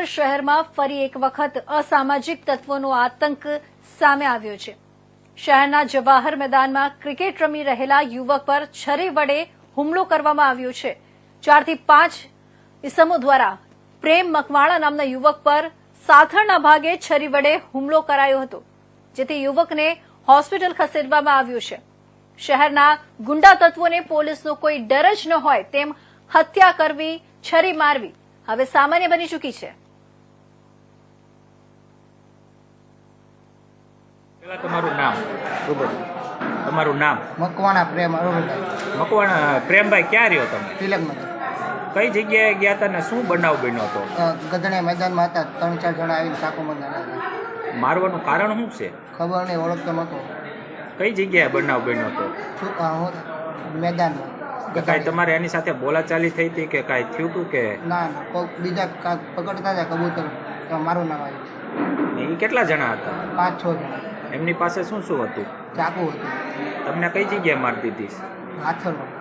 શહેરમાં ફરી એક વખત અસામાજિક તત્વોનો આતંક સામે આવ્યો છે। શહેરના જવાહર મેદાનમાં ક્રિકેટ રમી રહેલા યુવક પર છરી વડે હુમલો કરવામાં આવ્યો છે। 4 થી 5 ઇસમો દ્વારા પ્રેમ મકવાણા નામના યુવક પર સાથળના ભાગે છરી વડે હુમલો કરાયો હતો, જેથી યુવકને હોસ્પિટલ ખસેડવામાં આવ્યો છે। શહેરના ગુંડા તત્વોને પોલીસનો કોઈ ડર જ ન હોય તેમ હત્યા કરવી, છરી મારવી હવે સામાન્ય બની ચૂકી છે। તમારું નામ? તમારું નામ? મકવાણા પ્રેમ અરુણભાઈ। મકવાણા પ્રેમભાઈ, ક્યાં રહ્યો તમે? તિલકનગર। કઈ જગ્યાએ ગયા હતા ને શું બનાવ બન્યો હતો? ગધણે મેદાનમાં હતા, 3-4 જણા આવીને ચાકુ મારતા હતા। મારવાનું કારણ શું છે? ખબર નહીં, ઓળખતો નહોતો। કઈ જગ્યાએ બનાવ બન્યો હતો? મેદાનમાં। કાંઈ તમારે એની સાથે બોલાચાલી થઈ હતી કે કાંઈ થયું હતું કે? ના ના, કોઈ બીજા પકડતા હતા કબૂતર, તો મારું નામ આવ્યું। એ કેટલા જણા હતા? 5-6 જણા। એમની પાસે શું શું હતું? ચાકુ હતું। તમને કઈ જગ્યાએ મારતી હતી? હાથરમાં।